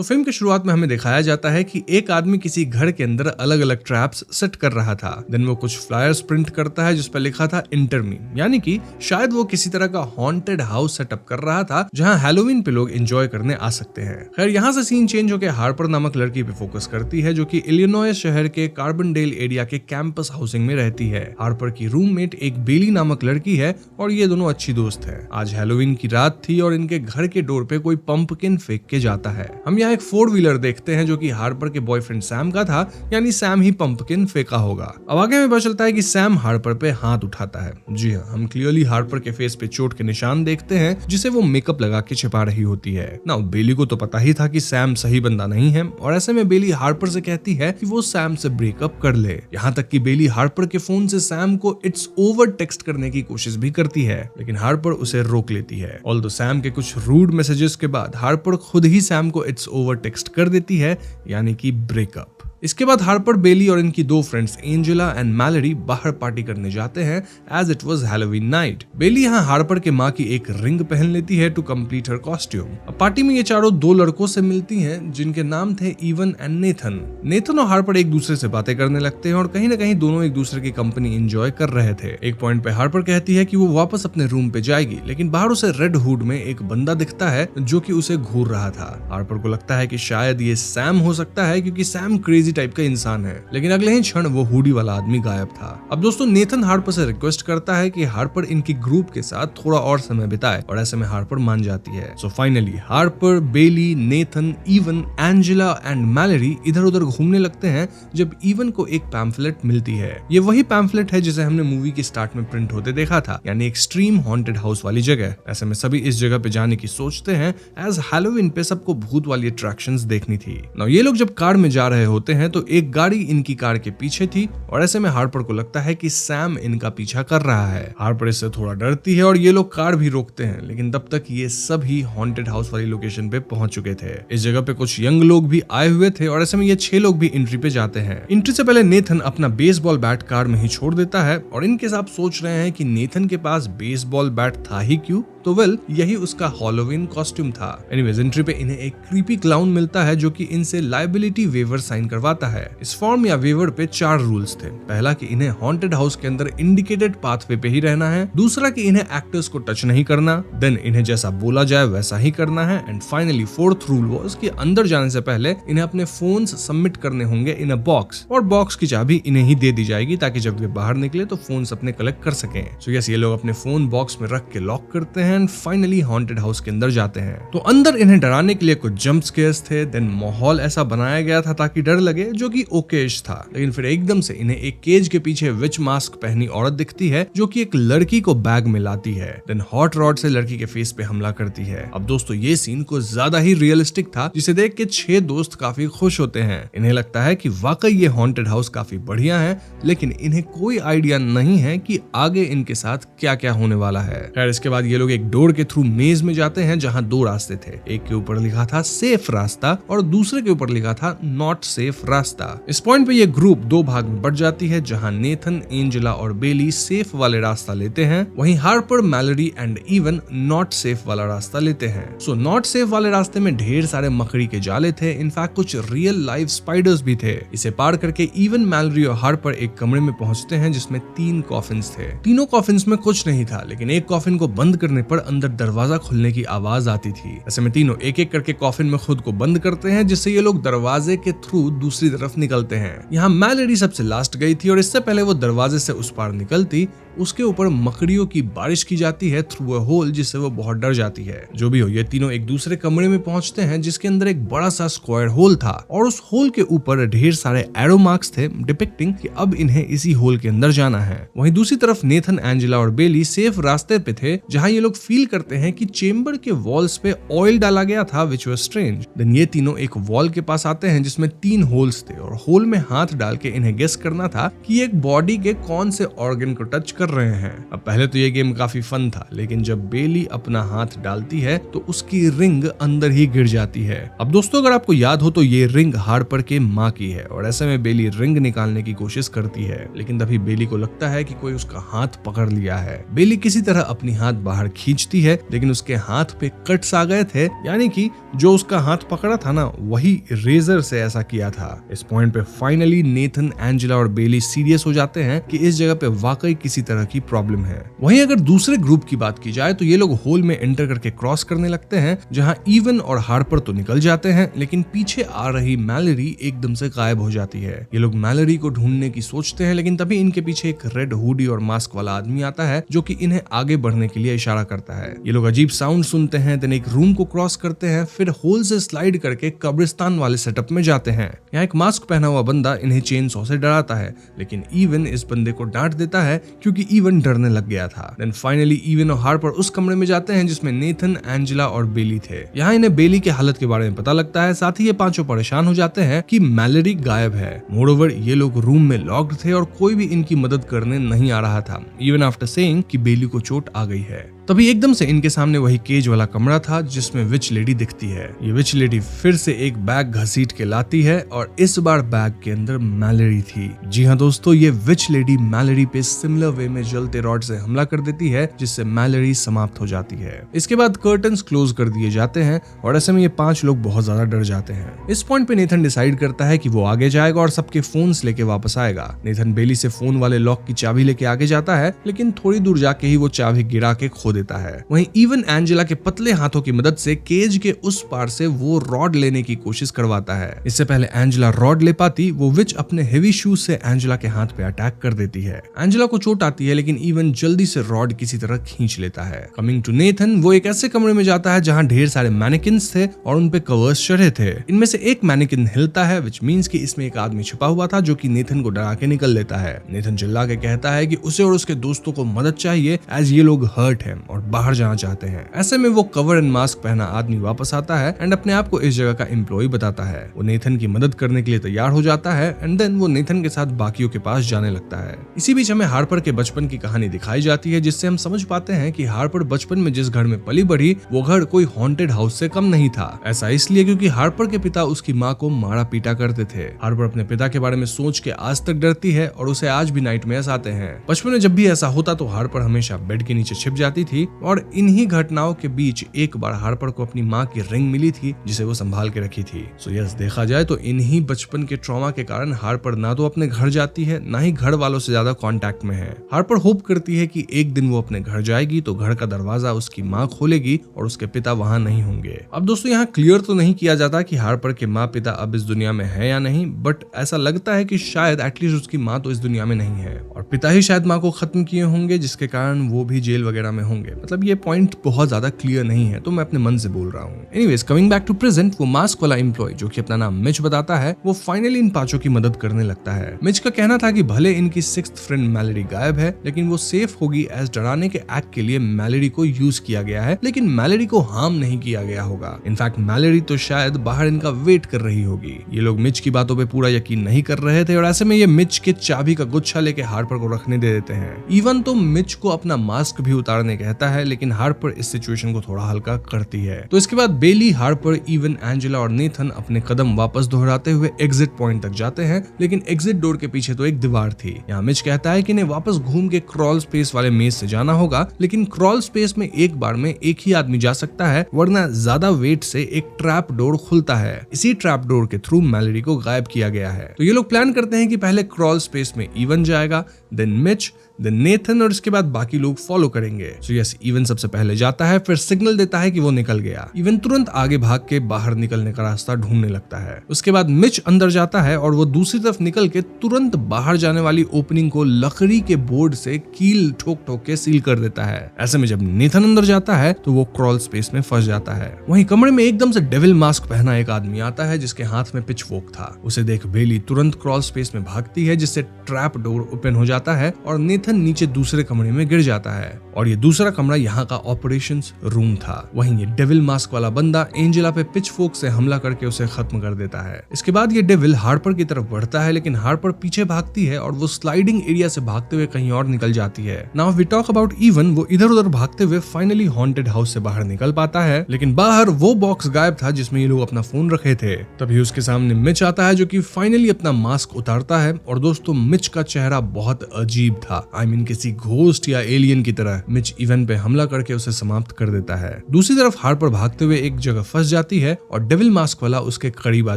तो फिल्म की शुरुआत में हमें दिखाया जाता है कि एक आदमी किसी घर के अंदर अलग अलग ट्रैप्स सेट कर रहा था। देन वो कुछ फ्लायर्स प्रिंट करता है जिस पर लिखा था इंटर मी, यानी कि शायद वो किसी तरह का हॉन्टेड हाउस सेटअप कर रहा था जहां हैलोवीन पे लोग एंजॉय करने आ सकते हैं। खैर यहाँ से सीन चेंज होकर हार्पर नामक लड़की पे फोकस करती है जो कि इलिनॉय शहर के कार्बनडेल एरिया के कैंपस हाउसिंग में रहती है। हार्पर की रूममेट एक बेली नामक लड़की है और ये दोनों अच्छी दोस्त है। आज हैलोवीन की रात थी और इनके घर के डोर पे कोई पंपकिन फेंक के जाता है। हम यहाँ एक 4-व्हीलर देखते हैं जो कि हार्पर के बॉयफ्रेंड सैम का था, यानी सैम ही पंपकिन फेंका होगा। अब आगे में पता चलता है कि सैम हार्पर पे हाथ उठाता है। जी हाँ, हम क्लियरली हार्पर के फेस पे चोट के निशान देखते हैं जिसे वो मेकअप लगा के छिपा रही होती है। ना बेली को तो पता ही था कि सैम सही बंदा नहीं है और ऐसे में बेली हार्पर से कहती है कि वो सैम से ब्रेकअप कर ले। यहाँ तक कि बेली हार्पर के फोन से सैम को इट्स ओवर टेक्स्ट करने की कोशिश भी करती है, लेकिन हार्पर उसे रोक लेती है। ऑल्दो सैम के कुछ रूड मैसेजेस के बाद हार्पर खुद ही सैम को इट्स ओवर टेक्स्ट कर देती है, यानी कि ब्रेकअप। इसके बाद हार्पर, बेली और इनकी दो फ्रेंड्स एंजेला एंड मैलरी बाहर पार्टी करने जाते हैं as it was Halloween night. Bailey यहाँ हार्पर के माँ की एक रिंग पहन लेती है टू कंप्लीट हर कॉस्ट्यूम। अब पार्टी में ये चारों दो लड़कों से मिलती हैं जिनके नाम थे इवन एंड नेथन। नेथन और हार्पर एक दूसरे से बातें करने लगते हैं और कहीं ना कहीं दोनों एक दूसरे की कंपनी एंजॉय कर रहे थे। एक पॉइंट पे हार्पर कहती है कि वो वापस अपने रूम पे जाएगी, लेकिन बाहर उसे रेड हुड में एक बंदा दिखता है जो कि उसे घूर रहा था। हार्पर को लगता है कि शायद ये सैम हो सकता है क्योंकि सैम क्रेजी टाइप का इंसान है, लेकिन अगले ही क्षण वो हुडी वाला आदमी गायब था। अब दोस्तों नेथन हार्पर से रिक्वेस्ट करता है कि हार्पर इनकी ग्रुप के साथ थोड़ा और समय बिताए और ऐसे में हार्पर मान जाती है। So finally Harper, Bailey, Nathan, Evan, Angela and Mallory इधर उधर घूमने लगते हैं जब इवन को एक पैम्फलेट मिलती है। ये वही पैम्फलेट है जिसे हमने मूवी के स्टार्ट में प्रिंट होते देखा था, यानी एक्सट्रीम हॉन्टेड हाउस वाली जगह। ऐसे में सभी इस जगह पे जाने की सोचते हैं एज हैलोवीन पे सबको भूत वाली अट्रैक्शंस देखनी थी। नाउ ये लोग जब कार में जा रहे होते हैं तो एक गाड़ी इनकी कार के पीछे थी और ऐसे में हार्पर को लगता है कि सैम इनका पीछा कर रहा है। हार्पर इससे थोड़ा डरती है और ये लोग कार भी रोकते हैं, लेकिन तब तक ये सभी हॉन्टेड हाउस वाली लोकेशन पे पहुंच चुके थे। इस जगह पे कुछ यंग लोग भी आए हुए थे और ऐसे में ये 6 लोग भी एंट्री पे जाते हैं। एंट्री से पहले नेथन अपना बेसबॉल बैट कार में ही छोड़ देता है और इनके साथ सोच रहे हैं कि नेथन के पास बेसबॉल बैट था ही क्यों, तो वेल यही उसका हैलोवीन कॉस्ट्यूम था। एनीवेज एंट्री पे इन्हें एक क्रीपी क्लाउन मिलता है जो कि इनसे लायबिलिटी वेवर साइन करवाता है। इस फॉर्म या वेवर पे 4 रूल्स थे। पहला कि इन्हें हॉन्टेड हाउस के अंदर इंडिकेटेड पाथवे पे ही रहना है। दूसरा कि इन्हें एक्टर्स को टच नहीं करना। देन इन्हें जैसा बोला जाए वैसा ही करना है। And finally 4th rule was कि अंदर जाने से पहले इन्हें अपने फोन्स सबमिट करने होंगे इन अ बॉक्स, और बॉक्स की चाबी इन्हें ही दे दी जाएगी ताकि जब वे बाहर निकले तो फोन्स अपने कलेक्ट कर सकें। सो यस, ये लोग अपने फोन बॉक्स में रख के लॉक करते हैं एंड फाइनली हॉन्टेड हाउस के अंदर जाते हैं। तो अंदर इन्हें डराने के लिए कुछ जंप स्केयर्स थे। देन माहौल ऐसा बनाया गया था ताकि डर लगे, जो कि ओकेश था। लेकिन फिर एकदम से इन्हें एक केज के पीछे विच मास्क पहनी औरत दिखती है जो कि एक लड़की को बैग में लाती है। देन हॉट रॉड से लड़की के फेस पे हमला करती है। अब दोस्तों ये सीन कुछ ज्यादा ही रियलिस्टिक था, जिसे देख के 6 दोस्त काफी खुश होते हैं। इन्हें लगता है कि वाकई ये हॉन्टेड हाउस काफी बढ़िया है, लेकिन इन्हें कोई आइडिया नहीं है कि आगे इनके साथ क्या क्या होने वाला है। खैर इसके बाद ये लोग एक डोर के थ्रू मेज में जाते हैं जहां 2 रास्ते थे। एक के ऊपर लिखा था सेफ रास्ता और दूसरे के ऊपर लिखा था नॉट सेफ रास्ता। इस पॉइंट पे ये ग्रुप 2 भाग में बढ़ जाती है, जहां नेथन, एंजेला और बेली सेफ वाले रास्ता लेते हैं, वहीं Harper, Malory and even not safe वाला रास्ता लेते हैं। सो नॉट सेफ वाले रास्ते में ढेर सारे मकड़ी के जाले थे। इनफैक्ट कुछ रियल लाइफ स्पाइडर्स भी थे। इसे पार करके इवन, मैलरी और हार्पर एक कमरे में पहुंचते हैं जिसमें 3 कॉफिन्स थे। तीनों कॉफिन्स में कुछ नहीं था, लेकिन एक कॉफिन को बंद करने पर अंदर दरवाजा खुलने की आवाज आती थी। ऐसे में तीनों एक एक करके कॉफिन में खुद को बंद करते हैं, जिससे ये लोग दरवाजे के थ्रू दूसरी तरफ निकलते हैं। यहाँ मैलरी सबसे लास्ट गई थी और इससे पहले वो दरवाजे से उस पार निकलती, उसके ऊपर मकड़ियों की बारिश की जाती है थ्रू अ होल, जिससे वो बहुत डर जाती है। जो भी हो, ये तीनों एक दूसरे कमरे में पहुंचते हैं जिसके अंदर एक बड़ा सा स्क्वायर होल था और उस होल के ऊपर ढेर सारे एरो मार्क्स थे डिपिक्टिंग कि अब इन्हें इसी होल के अंदर जाना है। वहीं दूसरी तरफ नेथन, एंजेला और बेली सेफ रास्ते पे थे, जहां ये लोग फील करते हैं कि चेम्बर के वॉल्स पे ऑयल डाला गया था, विच वाज स्ट्रेंज। देन ये तीनों एक वॉल के पास आते हैं जिसमें 3 होल्स थे और होल में हाथ डाल के इन्हें गेस करना था कि एक बॉडी के कौन से ऑर्गन को टच कर रहे हैं। अब पहले तो ये गेम काफी फन था, लेकिन जब बेली अपना हाथ डालती है तो उसकी रिंग अंदर ही गिर जाती है। अब दोस्तों अगर आपको याद हो तो ये रिंग हार्पर के माँ की है और ऐसे में बेली रिंग निकालने की कोशिश करती है, लेकिन तभी बेली को लगता है कि कोई उसका हाथ पकड़ लिया है। बेली किसी तरह अपनी हाथ बाहर खींचती है, लेकिन उसके हाथ पे कट्स आ गए थे, यानी कि जो उसका हाथ पकड़ा था ना वही रेजर से ऐसा किया था। इस पॉइंट पे फाइनली नेथन, एंजेला और बेली सीरियस हो जाते हैं कि इस जगह पे वाकई किसी तरह की प्रॉब्लम है। वहीं अगर दूसरे ग्रुप की बात की जाए तो ये लोग होल में एंटर करके क्रॉस करने लगते हैं, जहां इवन और हार्पर तो निकल जाते हैं, लेकिन पीछे आ रही मैलरी एकदम से गायब हो जाती है। ये लोग मैलरी को ढूंढने की सोचते हैं, लेकिन तभी इनके पीछे एक रेड हुडी और मास्क वाला आदमी आता है जो कि इन्हें आगे बढ़ने के लिए इशारा करता है। ये लोग अजीब साउंड सुनते हैं, देन एक रूम को क्रॉस करते हैं, फिर होल से स्लाइड करके कब्रिस्तान वाले सेटअप में जाते हैं। यहाँ एक मास्क पहना हुआ बंदा इन्हें चेन सॉ से डराता है, लेकिन इवन इस बंदे को डांट देता है क्योंकि इवन डरने लग गया था। देन फाइनली इवन और हार्पर उस कमरे में जाते हैं जिसमें नेथन, एंजेला और बेली थे। यहाँ इन्हें बेली की हालत के बारे में पता लगता है, साथ ही ये पांचों परेशान हो जाते हैं कि मैलरी गायब है। मोरओवर ये लोग रूम में लॉक्ड थे और कोई भी इनकी मदद करने नहीं आ रहा था, इवन आफ्टर सेइंग कि बेली को चोट आ गई है। तभी एकदम से इनके सामने वही केज वाला कमरा था जिसमें विच लेडी दिखती है। ये विच लेडी फिर से एक बैग घसीट के लाती है और इस बार बैग के अंदर मैलरी थी। जी हाँ दोस्तों, ये विच लेडी मैलरी पे सिमिलर वे में जलते रॉड से हमला कर देती है, जिससे मैलरी समाप्त हो जाती है। इसके बाद कर्टन्स क्लोज कर दिए जाते हैं और ऐसे में ये पांच लोग बहुत ज्यादा डर जाते हैं। इस पॉइंट पे नेथन डिसाइड करता है कि वो आगे जाएगा और सबके फोन्स लेके वापस आएगा। नेथन बेली से फोन वाले लॉक की चाबी लेके आगे जाता है, लेकिन थोड़ी दूर जाके ही वो चाबी गिरा के खो देता है। वहीं इवन एंजेला के पतले हाथों की मदद से केज के उस पार से वो रॉड लेने की कोशिश करवाता है। इससे पहले एंजेला रॉड ले पाती, वो विच अपने हेवी शूज से एंजेला के हाथ पे अटैक कर देती है। एंजेला को चोट आती है, लेकिन इवन जल्दी से रॉड किसी तरह खींच लेता है। कमिंग टू नेथन, वो एक ऐसे कमरे में जाता है जहां ढेर सारे मैनिकिन्स थे और उन पे कवर्स चढ़े थे। इनमें से एक मैनिकिन हिलता है, विच मींस कि इसमें एक आदमी छुपा हुआ था जो कि नेथन को डरा के निकल लेता है। नेथन चिल्ला के कहता है कि उसे और उसके दोस्तों को मदद चाहिए, एज ये लोग हर्ट हैं और बाहर जाना चाहते हैं। ऐसे में वो कवर एंड मास्क पहना आदमी वापस आता है एंड अपने आप को इस जगह का एम्प्लॉय बताता है। वो नेथन की मदद करने के लिए तैयार हो जाता है एंड देन वो नेथन के साथ बाकियों के पास जाने लगता है। इसी बीच हमें हार्पर के बचपन की कहानी दिखाई जाती है, जिससे हम समझ पाते हैं कि हार्पर बचपन में जिस घर में पली बढ़ी वो घर कोई हॉन्टेड हाउस से कम नहीं था। ऐसा इसलिए क्योंकि हार्पर के पिता उसकी माँ को मारा पीटा करते थे। हार्पर अपने पिता के बारे में सोच के आज तक डरती है और उसे आज भी नाइटमेयर्स आते हैं। बचपन में जब भी ऐसा होता तो हार्पर हमेशा बेड के नीचे छिप जाती थी और इन्हीं घटनाओं के बीच एक बार हार्पर को अपनी माँ की रिंग मिली थी जिसे वो संभाल के रखी थी। सो यस, देखा जाए तो इन्हीं बचपन के ट्रॉमा के कारण हार्पर ना तो अपने घर जाती है, ना ही घर वालों से ज्यादा कांटेक्ट में है। हार्पर होप करती है कि एक दिन वो अपने घर जाएगी तो घर का दरवाजा उसकी माँ खोलेगी और उसके पिता वहाँ नहीं होंगे। अब दोस्तों यहाँ क्लियर तो नहीं किया जाता कि हार्पर के माँ पिता अब इस दुनिया में है या नहीं, बट ऐसा लगता है कि शायद एटलीस्ट उसकी माँ तो इस दुनिया में नहीं है और पिता ही शायद माँ को खत्म किए होंगे, जिसके कारण वो भी जेल वगैरह में होंगे। मतलब ये पॉइंट बहुत ज्यादा क्लियर नहीं है, तो मैं अपने मन से बोल रहा हूँ। Anyways, coming back to present, वो मास्क वाला एम्प्लॉय जो कि अपना नाम मिच बताता है, वो फाइनली इन पांचों की मदद करने लगता है। मिच का कहना था कि भले इनकी सिक्स्थ फ्रेंड मैलरी गायब है, लेकिन वो सेफ होगी एज डराने के एक्ट के लिए मैलरी को यूज किया गया है, लेकिन मैलरी को हार्म नहीं किया गया होगा। इनफैक्ट मैलरी तो शायद बाहर इनका वेट कर रही होगी। ये लोग मिच की बातों पे पूरा यकीन नहीं कर रहे थे और ऐसे में ये मिच के चाबी का गुच्छा लेके हार्पर को रखने दे देते हैं। इवन तो मिच को अपना मास्क भी उतारने कहता है, लेकिन हार्पर इस सिचुएशन को थोड़ा हल्का करती है। तो इसके बाद बेली, हार्पर, इवन, एंजेला और नेथन अपने कदम वापस दोहराते हुए एग्जिट पॉइंट तक जाते हैं, लेकिन एग्जिट डोर के पीछे तो एक दीवार थी। यहाँ मिच कहता है कि इन्हें वापस घूम के क्रॉल स्पेस वाले मेज से जाना होगा, लेकिन क्रॉल स्पेस में एक बार में एक ही आदमी जा सकता है, वरना ज्यादा वेट से एक ट्रैप डोर खुलता है। इसी ट्रैप डोर के थ्रू मैलरी को गायब किया गया है। तो ये लोग प्लान करते हैं कि पहले क्रॉल स्पेस में इवन जाएगा, देन मिच, देन नेथन और इसके बाद बाकी लोग फॉलो करेंगे। सो यस, इवन सबसे पहले जाता है, फिर सिग्नल देता है कि वो निकल गया। इवन तुरंत आगे भाग के बाहर निकलने का रास्ता ढूंढने लगता है। उसके बाद मिच अंदर जाता है और वो दूसरी तरफ निकल के तुरंत बाहर जाने वाली ओपनिंग को लकड़ी के बोर्ड से कील ठोक ठोक के सील कर देता है। ऐसे में जब नेथन अंदर जाता है तो वो क्रॉल स्पेस में फंस जाता है। वहीं कमरे में एकदम से डेविल मास्क पहना एक आदमी आता है जिसके हाथ में पिचफोर्क था। उसे देख बेली तुरंत क्रॉल स्पेस में भागती है, जिससे ट्रैप डोर ओपन हो जाता है और नेथन नीचे दूसरे कमरे में गिर जाता है। और ये दूसरा कमरा यहाँ का ऑपरेशंस रूम था। वहीं ये डेविल मास्क वाला बंदा एंजेला पे पिच फोक से हमला करके उसे खत्म कर देता है। इसके बाद ये डेविल हार्पर की तरफ बढ़ता है, लेकिन हार्पर पीछे भागती है और वो स्लाइडिंग एरिया से भागते हुए कहीं और निकल जाती है। Now we talk about Evan, वो इधर उधर भागते हुए फाइनली हॉन्टेड हाउस से बाहर निकल पाता है, लेकिन बाहर वो बॉक्स गायब था जिसमें ये लोग अपना फोन रखे थे। तभी उसके सामने मिच आता है जो कि फाइनली अपना मास्क उतारता है और दोस्तों मिच का चेहरा बहुत अजीब था। आई मीन किसी घोस्ट या एलियन की तरह। मिच इवन पे हमला करके उसे समाप्त कर देता है। दूसरी तरफ हार्पर भागते हुए एक जगह फंस जाती है और डेविल मास्क वाला उसके करीब आ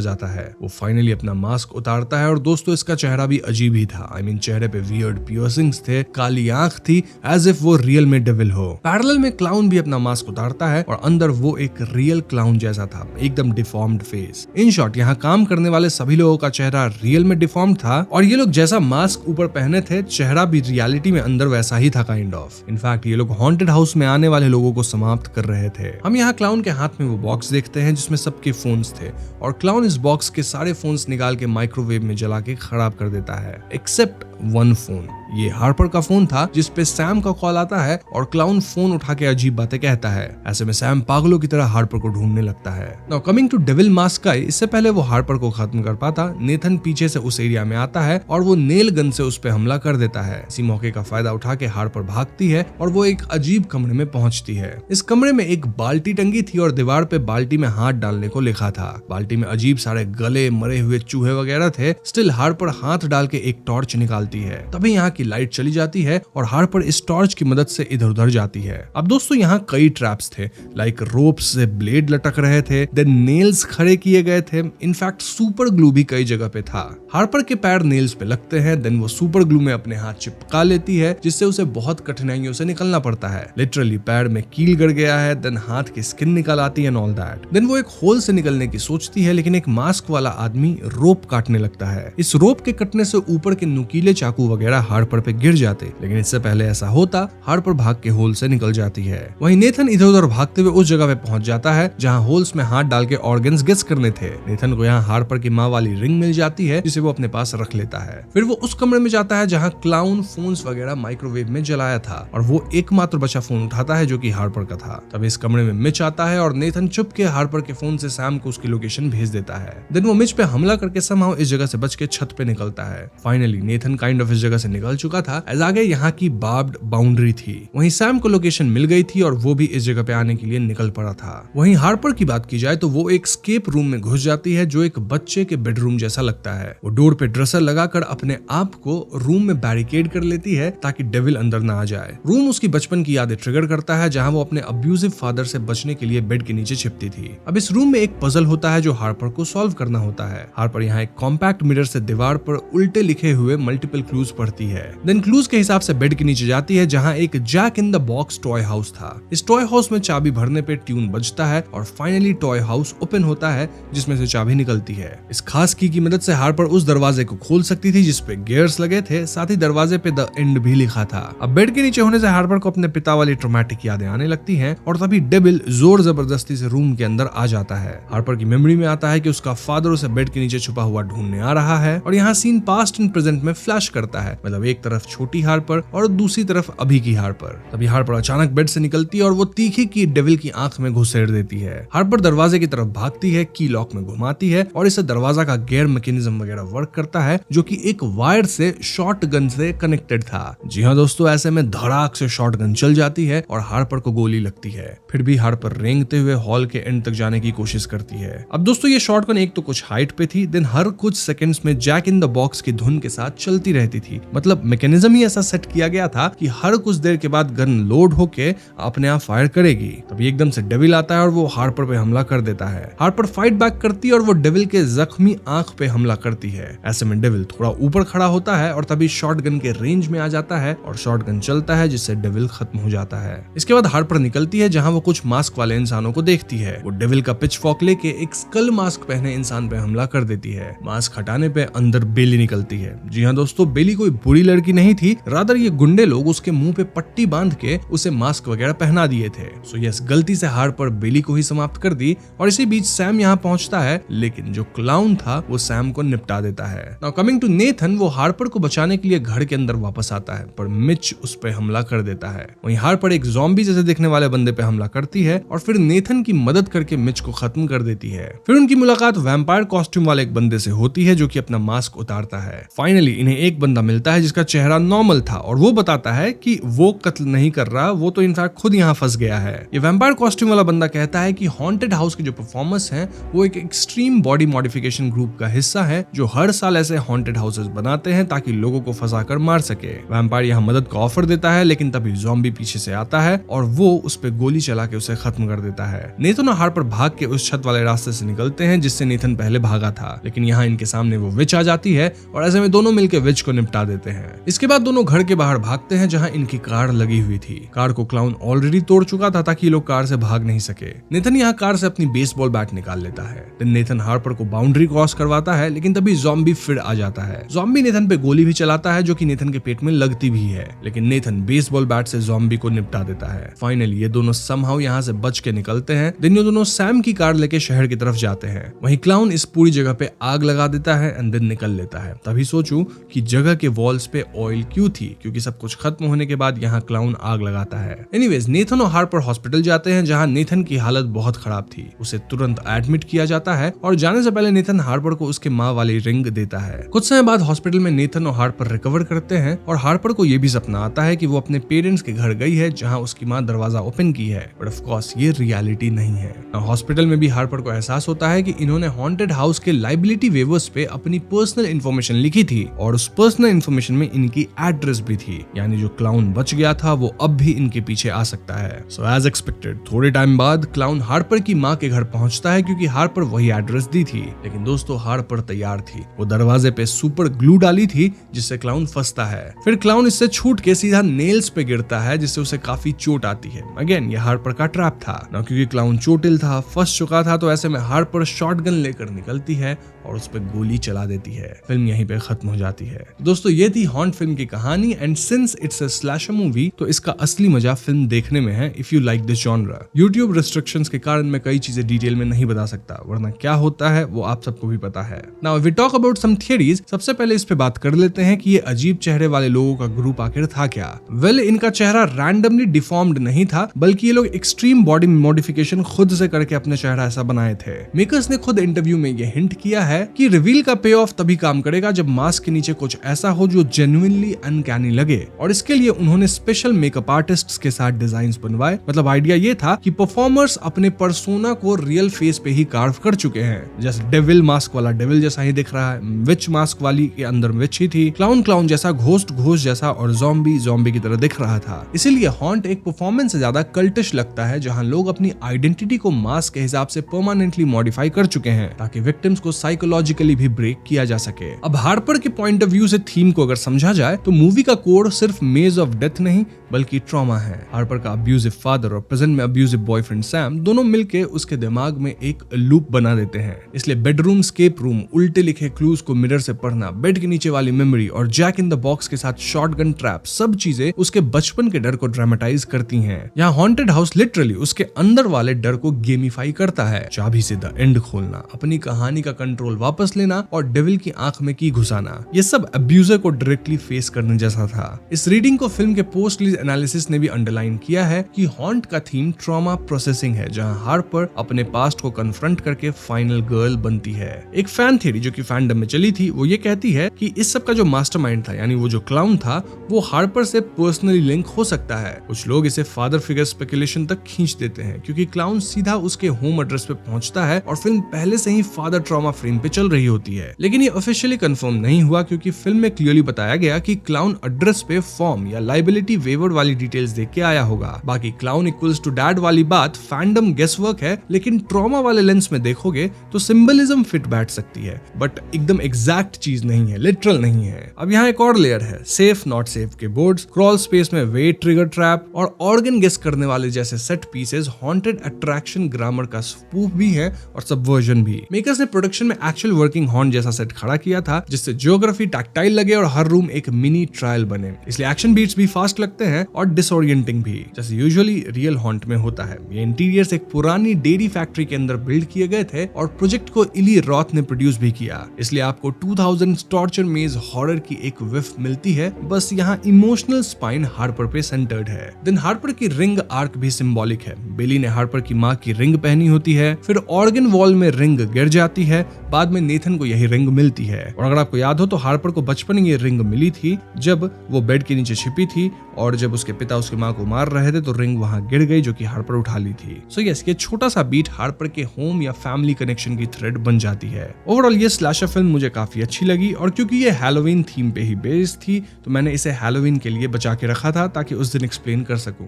जाता है। वो फाइनली अपना मास्क उतारता है और दोस्तों इसका चेहरा भी अजीब ही था। आई मीन चेहरे पे वियर्ड पियर्सिंग्स थे, काली आंख थी, एज इफ वो रियल में डेविल हो। पैरेलल में क्लाउन भी अपना मास्क उतारता है और अंदर वो एक रियल क्लाउन जैसा था, एकदम डिफॉर्म्ड फेस। इन शॉर्ट यहाँ काम करने वाले सभी लोगों का चेहरा रियल में डिफॉर्म्ड था और ये लोग जैसा मास्क ऊपर पहने थे चेहरा भी रियलिटी में अंदर वैसा ही था काइंड ऑफ। इनफैक्ट ये लोग हॉन्टेड हाउस में आने वाले लोगों को समाप्त कर रहे थे। हम यहाँ क्लाउन के हाथ में वो बॉक्स देखते हैं जिसमें सबके फोन्स थे और क्लाउन इस बॉक्स के सारे फोन्स निकाल के माइक्रोवेव में जला के खराब कर देता है, एक्सेप्ट वन फोन। ये हार्पर का फोन था जिस पे सैम का कॉल आता है और क्लाउन फोन उठा के अजीब बातें कहता है। ऐसे में सैम पागलों की तरह हार्पर को ढूंढने लगता है। Now coming to devil mask guy, इससे पहले वो हार्पर को खत्म कर पाता, नेथन पीछे से उस एरिया में आता है और वो नेल गन से उस पे हमला कर देता है। इसी मौके का फायदा उठा के हार्पर भागती है और वो एक अजीब कमरे में पहुंचती है। इस कमरे में एक बाल्टी टंगी थी और दीवार पे बाल्टी में हाथ डालने को लिखा था। बाल्टी में अजीब सारे गले मरे हुए चूहे वगैरह थे। स्टिल हार्पर हाथ डाल के एक टॉर्च निकालती है, तभी यहाँ की लाइट चली जाती है और हार्पर इस टॉर्च की मदद से इधर उधर जाती है। अब दोस्तों यहाँ कई ट्रैप्स थे, लाइक रोप्स से ब्लेड लटक रहे थे, देन नेल्स खड़े किए गए थे, इनफैक्ट सुपर ग्लू भी कई जगह पे था। हार्पर के पैर नेल्स पे लगते हैं, देन वो सुपर ग्लू में अपने हाथ चिपका लेती है जिससे उसे बहुत कठिनाइयों से निकलना पड़ता है। लिटरली पैर में कील गड़ गया है, देन हाथ की स्किन निकल आती है एंड ऑल दैट। देन वो एक होल से निकलने की सोचती है, लेकिन एक मास्क वाला आदमी रोप काटने लगता है। इस रोप के कटने से ऊपर के नुकीले चाकू वगैरह हार्पर पे गिर जाते, लेकिन इससे पहले ऐसा होता हार्पर भाग के होल से निकल जाती है। वहीं नेथन इधर उधर भागते हुए उस जगह पे पहुंच जाता है जहां होल्स में हाथ डाल के ऑर्गन्स गेस करने थे। नेथन को यहाँ हार्पर की माँ वाली रिंग मिल जाती है जिसे वो अपने पास रख लेता है। फिर वो उस कमरे में जाता है जहाँ क्लाउन फोन्स वगैरह माइक्रोवेव में जलाया था और वो एकमात्र बचा फोन उठाता है जो कि हार्पर का था। तब इस कमरे में मिच आता है और नेथन चुप के हार्पर के फोन से सैम को उसकी लोकेशन भेज देता है। देन वो मिच पे हमला करके समहाउ इस जगह से बच के छत पे निकलता है। फाइनली नेथन काइंड ऑफ इस जगह से निकल चुका था, एज आगे यहाँ की बार्ब्ड बाउंड्री थी। वहीं सैम को लोकेशन मिल गई थी और वो भी इस जगह पे आने के लिए निकल पड़ा था। वहीं हार्पर की बात की जाए तो वो एक स्केप रूम में घुस जाती है जो एक बच्चे के बेडरूम जैसा लगता है। वो डोर पे ड्रेसर लगाकर अपने आप को रूम में बैरिकेड कर लेती है ताकि डेविल अंदर ना आ जाए। रूम उसकी बचपन की यादें ट्रिगर करता है जहाँ वो अपने अब्यूजिव फादर से बचने के लिए बेड के नीचे छिपती थी। अब इस रूम में एक पजल होता है जो हार्पर को सॉल्व करना होता है। हार्पर यहाँ एक कॉम्पैक्ट मिरर से दीवार पर उल्टे लिखे हुए मल्टीपल क्लूज पढ़ती है। देन क्लूज के हिसाब से बेड के नीचे जाती है जहाँ एक jack in the box toy house था। इस टॉय हाउस में चाबी भरने पे ट्यून बजता है और फाइनली टॉय हाउस ओपन होता है जिसमें से चाबी निकलती है। इस खास की मदद से हार्पर उस दरवाजे को खोल सकती थी जिसपे गियर्स लगे थे, साथ ही दरवाजे पे द एंड भी लिखा था। अब बेड के नीचे होने से हार्पर को अपने पिता वाली ट्रॉमेटिक यादें आने लगती हैं और तभी डेविल जोर जबरदस्ती से रूम के अंदर आ जाता है। हार्पर की मेमोरी में आता है कि उसका फादर उसे बेड के नीचे छुपा हुआ ढूंढने आ रहा है और यहाँ सीन पास्ट एंड प्रेजेंट में फ्लैश करता है, मतलब एक तरफ छोटी हार्पर और दूसरी तरफ अभी की हार्पर। तभी हार्पर अचानक बेड से निकलती है और वो तीखी की डेविल की आंख में घुसेड़ देती है। हार्पर दरवाजे की तरफ भागती है, की लॉक में घुमाती है और इससे दरवाजा का गियर मैकेनिज्म वगैरह वर्क करता है जो कि एक वायर से शॉर्ट गन से कनेक्टेड था। जी हाँ दोस्तों, ऐसे में धड़ाक से शॉर्ट गन चल जाती है और हार्पर को गोली लगती है। फिर भी हार्पर रेंगते हुए हॉल के एंड तक जाने की कोशिश करती है। अब दोस्तों ये शॉर्ट गन एक तो कुछ हाइट पे थी, देन हर कुछ सेकंड्स में जैक इन द बॉक्स की धुन के साथ चलती रहती थी। मतलब मैकेनिज्म ही ऐसा सेट किया गया था कि हर कुछ देर के बाद गन लोड होके अपने आप फायर करेगी। तभी एकदम से डेविल आता है और वो हार्पर पे हमला कर देता है। हार्पर फाइट बैक करती है और वो डेविल के जख्मी आंख पे हमला करती है। ऐसे में डेविल थोड़ा ऊपर खड़ा होता है और तभी शॉटगन के रेंज में आ जाता है और शॉटगन चलता है जिससे डेविल खत्म हो जाता है। इसके बाद हार्पर निकलती है जहां वो कुछ मास्क वाले इंसानों को देखती है। वो डेविल का पिच फॉक लेके एक स्कल मास्क पहने इंसान पे हमला कर देती है। मास्क हटाने पे अंदर बेली निकलती है। जी हाँ दोस्तों, बेली कोई बुरी लड़की नहीं थी, रादर ये गुंडे लोग उसके मुंह पे पट्टी बांध के उसे मास्क वगैरह पहना दिए थे। सो यस, गलती से हार्पर बेली को ही समाप्त कर दी और इसी बीच सैम यहाँ पहुंचता है, लेकिन जो क्लाउन था वो सैम को निपटा देता है। नाउ कमिंग टू नेथन, वो हार्पर को बचाने के लिए घर के अंदर वापस आता है, पर मिच उस पर हमला कर देता है। वहीं हार्पर एक ज़ॉम्बी जैसे दिखने वाले बंदे पे हमला करती है और फिर नेथन की मदद करके मिच को खत्म कर देती है। फिर उनकी मुलाकात वैम्पायर कॉस्ट्यूम वाले एक बंदे से होती है जो कि अपना मास्क उतारता है। फाइनली इन्हें एक बंदा मिलता है जिसका चेहरा नॉर्मल था और वो बताता है कि वो कत्ल नहीं कर रहा, वो तो इनफैक्ट खुद यहाँ फंस गया है। ये वैम्पायर कॉस्ट्यूम वाला बंदा कहता है कि हॉन्टेड हाउस के जो परफॉर्मर्स हैं वो एक एक्सट्रीम बॉडी मॉडिफिकेशन ग्रुप का हिस्सा है जो हर साल ऐसे हॉन्टेड हाउसेस बनाते हैं ताकि लोगों को फंसा कर मार सके। वैम्पायर यहाँ मदद का ऑफर देता है, लेकिन तभी ज़ॉम्बी पीछे से आता है और वो उस पे गोली चला के उसे खत्म कर देता है। नेथन और हार्पर भाग के उस छत वाले रास्ते से निकलते हैं जिससे नेथन पहले भागा था, लेकिन यहाँ इनके सामने वो विच आ जाती है और ऐसे में दोनों मिलकर विच को निपटा देते हैं। इसके बाद दोनों घर के बाहर भागते हैं जहाँ इनकी कार लगी हुई थी। कार को क्लाउन ऑलरेडी तोड़ चुका था ताकि लोग कार से भाग नहीं सके। नेथन यहाँ कार से अपनी बेसबॉल बैट निकाल लेता है। देन नेथन हार्पर को बाउंड्री क्रॉस करवाता है, लेकिन तभी ज़ॉम्बी फिर आ जाता है। ज़ॉम्बी नेथन पे गोली भी चलाता है जो कि नेथन के पेट में लगती भी है, लेकिन नेथन बेसबॉल बैट से ज़ॉम्बी को निपटा देता है। फाइनली ये दोनों समहाउ यहाँ से बच के निकलते हैं। देन ये दोनों सैम की कार लेके शहर की तरफ जाते हैं। वहीं क्लाउन इस पूरी जगह पे आग लगा देता है एंड देन निकल लेता है। तभी सोचूं कि जगह के वॉल्स पे ऑयल क्यों थी, क्योंकि सब कुछ खत्म होने के बाद यहाँ क्लाउन आग लगाता है। एनीवेज नेथन और हार्पर हॉस्पिटल जाते हैं जहाँ नेथन की हालत बहुत खराब थी। उसे तुरंत एडमिट किया जाता है और जाने से पहले नेथन हार्पर को उसके माँ वाली रिंग देता है। कुछ समय बाद हॉस्पिटल में नेथन और हार्पर रिकवर करते हैं और हार्पर को ये भी सपना आता है कि वो अपने पेरेंट्स के घर गई है जहाँ उसकी माँ दरवाजा ओपन की है, बट ऑफ कोर्स ये रियलिटी नहीं है। हॉस्पिटल में भी हार्पर को एहसास होता है कि इन्होंने हॉन्टेड हाउस के लाइबिलिटी वेवर्स पे अपनी पर्सनल इन्फॉर्मेशन लिखी थी और उस पर्सनल इन्फॉर्मेशन में इनकी एड्रेस भी थी, यानी जो क्लाउन बच गया था वो अब भी इनके पीछे आ सकता है। सो एज एक्सपेक्टेड थोड़े टाइम बाद क्लाउन हार्पर की माँ के घर पहुंचता है क्योंकि हार्पर वही एड्रेस दी थी, लेकिन दोस्तों हार्पर तैयार थी। वो दरवाजे पे सुपर ग्लू डाली थी जिससे क्लाउन फंसता है। फिर क्लाउन इससे छूट के सीधा नेल्स पे गिरता है जिससे उसे काफी चोट आती है। अगेन ये हार्पर का ट्रैप था ना, क्योंकि क्लाउन चोटिल था, फंस चुका था, तो ऐसे में हार्पर शॉटगन लेकर निकलती है और उस पर गोली चला देती है। फिल्म यहीं पे खत्म हो जाती है। दोस्तों ये थी हॉन्ट फिल्म की कहानी and since it's a slasher movie तो इसका असली मजा फिल्म देखने में है if you like this genre. YouTube restrictions के कारण मैं कई चीजें डिटेल में नहीं बता सकता, वरना क्या होता है वो आप सबको भी पता है। Now we talk about some theories. सबसे पहले इस पे बात कर लेते हैं कि ये अजीब चेहरे वाले लोगों का ग्रुप आखिर था क्या। वेल इनका चेहरा रैंडमली डिफॉर्म्ड नहीं था, बल्कि ये लोग एक्सट्रीम बॉडी मॉडिफिकेशन खुद से करके अपने चेहरा ऐसा बनाए थे। मेकर्स ने खुद इंटरव्यू में ये हिंट किया है कि रिवील का पे ऑफ तभी काम करेगा जब मास्क के नीचे कुछ ऐसा हो जो जेन्युइनली अनकैनी लगे, और इसके लिए उन्होंने स्पेशल मेकअप आर्टिस्ट्स के साथ डिजाइन्स बनवाए। मतलब आइडिया ये था कि परफॉर्मर्स अपने पर्सोना को रियल फेस पे ही कार्व कर चुके हैं। जैसे डेविल मास्क वाला डेविल जैसा ही दिख रहा है, विच मास्क वाली के अंदर विच ही थी, क्लाउन जैसा, घोस्ट जैसा, और ज़ॉम्बी की तरह दिख रहा था। इसीलिए हॉन्ट एक परफॉर्मेंस से ज्यादा कल्टिश लगता है जहां लोग अपनी आइडेंटिटी को मास्क के हिसाब से परमानेंटली मॉडिफाई कर चुके हैं ताकि विक्टिम्स को साइकोलॉजिकली भी ब्रेक किया जा सके। अब हार्पर के पॉइंट ऑफ व्यू से थीम को अगर समझा जाए तो मूवी का कोड सिर्फ मेज ऑफ डेथ नहीं बल्कि ट्रॉमा है। हार्पर का अब्यूजिव फादर और प्रेजेंट में अब्यूजिव बॉयफ्रेंड सैम दोनों मिलके उसके दिमाग में एक लूप बना देते हैं। इसलिए बेडरूम, स्केप रूम, उल्टे लिखे क्लूज को मिरर से पढ़ना, बेड के नीचे वाली मेमोरी और जैक इन द बॉक्स के साथ शॉटगन ट्रैप, सब चीजें उसके बचपन के डर को ड्रामेटाइज करती हैं। यहाँ हॉन्टेड हाउस लिटरली उसके अंदर वाले डर को गेमिफाई करता है। चाबी से द एंड खोलना, अपनी कहानी का कंट्रोल वापस लेना और डेविल की आंख में की घुसाना, ये सब अब्यूजर को डायरेक्टली फेस करने जैसा था। इस रीडिंग को फिल्म के पोस्ट रिलीज एनालिसिस ने भी अंडरलाइन किया है कि हॉन्ट का थीम ट्रॉमा प्रोसेसिंग है, जहां हार्पर अपने पास्ट को कन्फ्रंट करके फाइनल गर्ल बनती है। एक फैन थ्योरी जो कि फैंडम में चली थी वो ये कहती है कि इस सब का जो मास्टरमाइंड था, यानी वो जो क्लाउन था, वो हार्पर से पर्सनली लिंक हो सकता है। कुछ लोग इसे फादर फिगर स्पेकुलेशन तक खींच देते हैं क्योंकि क्लाउन सीधा उसके होम एड्रेस पे पहुंचता है और फिल्म पहले से ही फादर ट्रॉमा फ्रेम पे चल रही होती है। लेकिन ये ऑफिशियली कंफर्म नहीं हुआ क्योंकि फिल्म में क्लियरली बताया गया कि क्लाउन एड्रेस पे फॉर्म या लाइबिलिटी वेवर वाली डिटेल्स देख के आया होगा। बाकी क्लाउन इक्वल्स टू डैड वाली बात फैंडम गेस वर्क है, लेकिन ट्रॉमा वाले लेंस में देखोगे तो सिंबलिज्म फिट बैठ सकती है, बट एकदम एग्जैक्ट चीज नहीं है, लिटरल नहीं है। अब यहाँ एक और लेयर है, सेफ नॉट सेफ के बोर्ड्स, क्रॉल स्पेस में वेट ट्रिगर ट्रैप और ऑर्गन गेस करने वाले जैसे set pieces haunted attraction grammar का स्पूफ भी है और सबवर्जन भी। मेकर्स ने प्रोडक्शन में एक्चुअल वर्किंग हॉर्न जैसा सेट खड़ा किया था जिससे ज्योग्राफी टैक्टाइल लगे और हर रूम कोस्ट्यूम एक मिनी ट्रायल बने, इसलिए एक्शन बीट्स भी फास्ट लगते हैं और डिसओरिएंटिंग भी, जैसे यूजुअली रियल हॉन्ट में होता है। ये इंटीरियर्स एक पुरानी डेयरी फैक्ट्री के अंदर बिल्ड किए गए थे और प्रोजेक्ट को इली रॉथ ने प्रोड्यूस भी किया, इसलिए आपको 2000 टॉर्चर मेज हॉरर की एक विफ मिलती है। बस यहाँ इमोशनल स्पाइन हार्पर पे सेंटर्ड है। देन हार्पर की रिंग आर्क भी सिंबॉलिक है। बिली ने हार्पर की माँ की रिंग पहनी होती है, फिर ऑर्गन वॉल में रिंग गिर जाती है, बाद में नेथन को यही रिंग मिलती है। और अगर आपको याद हो तो हार्पर को बचपन में ये रिंग मिली थी जब वो बेड के नीचे छिपी थी और जब उसके पिता उसकी माँ को मार रहे थे तो रिंग वहां गिर गई जो कि हार्पर उठा ली थी। सो यस, ये छोटा सा बीट हार्पर के होम या फैमिली कनेक्शन की थ्रेड बन जाती है। ओवरऑल ये स्लैशर फिल्म मुझे काफी अच्छी लगी और क्योंकि ये हैलोवीन थीम पे ही बेस्ड थी तो मैंने इसे हैलोवीन के लिए बचा के रखा था ताकि उस दिन एक्सप्लेन कर सकूं।